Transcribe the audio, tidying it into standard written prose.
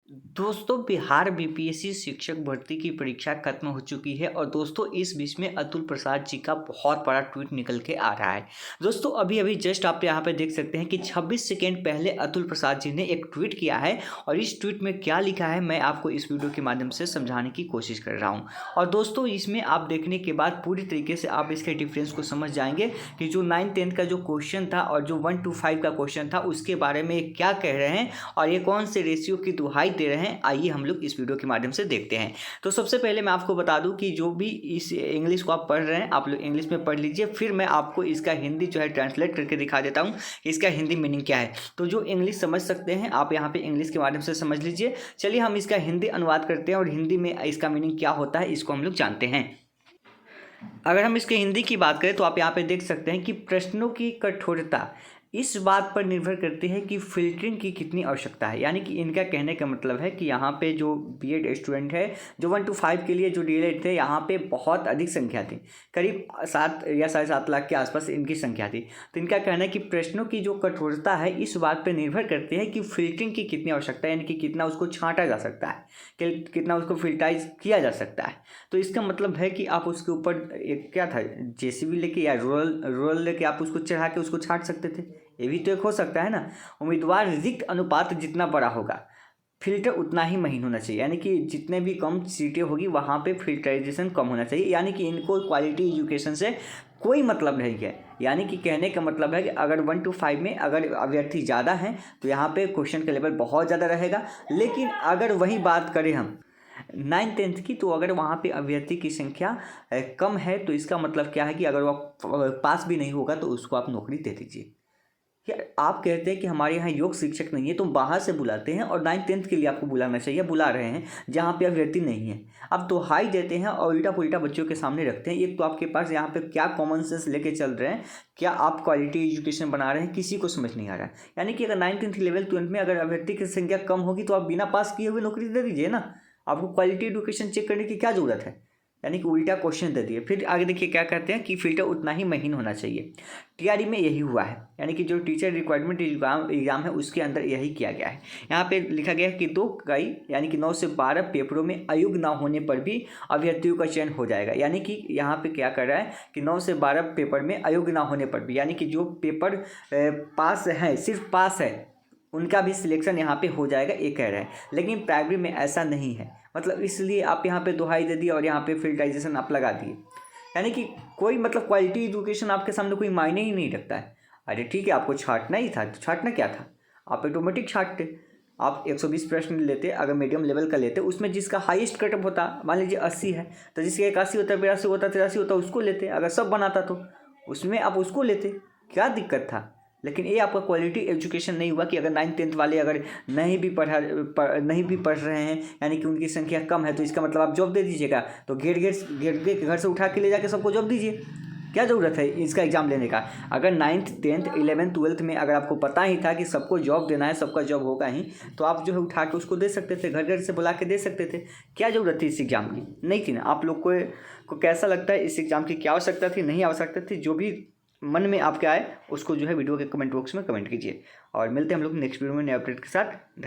दोस्तों, बिहार बीपीएससी शिक्षक भर्ती की परीक्षा खत्म हो चुकी है और दोस्तों इस बीच में अतुल प्रसाद जी का बहुत बड़ा ट्वीट निकल के आ रहा है। दोस्तों अभी अभी जस्ट आप यहाँ पे देख सकते हैं कि 26 सेकेंड पहले अतुल प्रसाद जी ने एक ट्वीट किया है और इस ट्वीट में क्या लिखा है मैं आपको इस वीडियो के माध्यम से समझाने की कोशिश कर रहा हूँ। और दोस्तों इसमें आप देखने के बाद पूरी तरीके से आप इसके डिफरेंस को समझ जाएंगे कि जो 9th-10th का जो क्वेश्चन था और जो 1 to 5 का क्वेश्चन था उसके बारे में क्या कह रहे हैं और ये कौन से रेशियो की दुहाई दे रहे हैं। आइए हम लोग इस वीडियो के माध्यम से देखते हैं। तो सबसे पहले मैं आपको बता दूं कि जो भी इस इंग्लिश को आप पढ़ रहे हैं आप लोग इंग्लिश में पढ़ लीजिए, फिर मैं आपको इसका हिंदी जो है ट्रांसलेट करके दिखा देता हूं कि इसका हिंदी मीनिंग क्या है। तो जो इंग्लिश समझ सकते हैं आप यहाँ पे इंग्लिश के माध्यम से समझ लीजिए। चलिए हम इसका हिंदी अनुवाद करते हैं और हिंदी में इसका मीनिंग क्या होता है इसको हम लोग जानते हैं। अगर हम इसके हिंदी की बात करें तो आप यहाँ पे देख सकते हैं कि प्रश्नों की कठोरता इस बात पर निर्भर करती है कि फिल्टरिंग की कितनी आवश्यकता है। यानी कि इनका कहने का मतलब है कि यहाँ पे जो बीएड स्टूडेंट है जो 1 to 5 के लिए जो डीएलएड थे यहाँ पे बहुत अधिक संख्या थी, करीब 7 या 7.5 लाख के आसपास इनकी संख्या थी। तो इनका कहना है कि प्रश्नों की जो कठोरता है इस बात पर निर्भर करती है कि फिल्टरिंग की कितनी आवश्यकता है, यानी कि कितना उसको छांटा जा सकता है, कितना उसको फिल्टराइज किया जा सकता है। तो इसका मतलब है कि आप उसके ऊपर एक क्या था जेसीबी लेके या रोल लेके आप उसको चढ़ा के उसको छांट सकते थे, ये भी तो एक हो सकता है ना। उम्मीदवार रिक्त अनुपात जितना बड़ा होगा फिल्टर उतना ही महीन होना चाहिए, यानी कि जितने भी कम सीटें होगी वहाँ पे फिल्टराइजेशन कम होना चाहिए। यानी कि इनको क्वालिटी एजुकेशन से कोई मतलब नहीं है। यानी कि कहने का मतलब है कि अगर 1 to 5 में अगर अभ्यर्थी ज़्यादा हैं तो यहाँ पे क्वेश्चन का लेवल बहुत ज़्यादा रहेगा। लेकिन अगर वही बात करें हम 9th-10th की तो अगर वहाँ पे अभ्यर्थी की संख्या कम है तो इसका मतलब क्या है कि अगर वो पास भी नहीं होगा तो उसको आप नौकरी दे दीजिए। यार आप कहते हैं कि हमारे यहाँ योग शिक्षक नहीं है तो बाहर से बुलाते हैं और 9th-10th के लिए आपको बुलाना चाहिए, बुला रहे हैं जहाँ पे अभ्यर्थी नहीं है। अब दुहाई देते हैं और उल्टा पुल्टा बच्चों के सामने रखते हैं। एक तो आपके पास यहाँ पे क्या कॉमन सेंस लेके चल रहे हैं, क्या आप क्वालिटी एजुकेशन बना रहे हैं, किसी को समझ नहीं आ रहा है। यानी कि अगर 9th-10th लेवल 12th में अगर अभ्यर्थी की संख्या कम होगी तो आप बिना पास किए हुए नौकरी दे दीजिए ना, आपको क्वालिटी एजुकेशन चेक करने की क्या ज़रूरत है। यानी कि उल्टा क्वेश्चन दे दिए। फिर आगे देखिए क्या कहते हैं कि फिल्टर उतना ही महीन होना चाहिए। टीआरई में यही हुआ है, यानी कि जो टीचर रिक्वायरमेंट एग्जाम है उसके अंदर यही किया गया है। यहाँ पे लिखा गया है कि 2 इकाई यानी कि 9 से 12 पेपरों में अयोग्य ना होने पर भी अभ्यर्थियों का चयन हो जाएगा। यानी कि यहाँ पे क्या कर रहा है कि 9 से 12 पेपर में अयोग्य ना होने पर भी, यानी कि जो पेपर पास है सिर्फ पास है उनका भी सिलेक्शन यहाँ पे हो जाएगा, ये कह रहा है। लेकिन प्राइमरी में ऐसा नहीं है, मतलब इसलिए आप यहाँ पे दुहाई दे दिए और यहाँ पे फिल्टराइजेशन आप लगा दिए। यानी कि कोई मतलब क्वालिटी एजुकेशन आपके सामने कोई मायने ही नहीं रखता है। अरे ठीक है आपको छांटना ही था तो छांटना क्या था, आप ऑटोमेटिक छांटते। आप 120 प्रश्न लेते, अगर मीडियम लेवल का लेते उसमें जिसका हाईएस्ट कटअप होता मान लीजिए 80 है तो जिसका 81 होता, 82 होता, 83 होता उसको लेते। अगर सब बनाता तो उसमें आप उसको लेते, क्या दिक्कत था। लेकिन ये आपका क्वालिटी एजुकेशन नहीं हुआ कि अगर 9th-10th वाले अगर नहीं भी पढ़ रहे हैं, यानी कि उनकी संख्या कम है तो इसका मतलब आप जॉब दे दीजिएगा। तो गेट के घर से उठा के ले जाके सबको जॉब दीजिए, क्या ज़रूरत है इसका एग्ज़ाम लेने का। अगर 9th-10th 11th-12th में अगर आपको पता ही था कि सबको जॉब देना है, सबका जॉब होगा ही, तो आप जो है उठा के उसको दे सकते थे, घर घर से बुला के दे सकते थे। क्या ज़रूरत थी इस एग्ज़ाम की, नहीं थी ना। आप लोग को कैसा लगता है इस एग्ज़ाम की क्या आवश्यकता थी, नहीं आवश्यकता थी, जो भी मन में आपके आए उसको जो है वीडियो के कमेंट बॉक्स में कमेंट कीजिए। और मिलते हैं हम लोग नेक्स्ट वीडियो में नए अपडेट के साथ।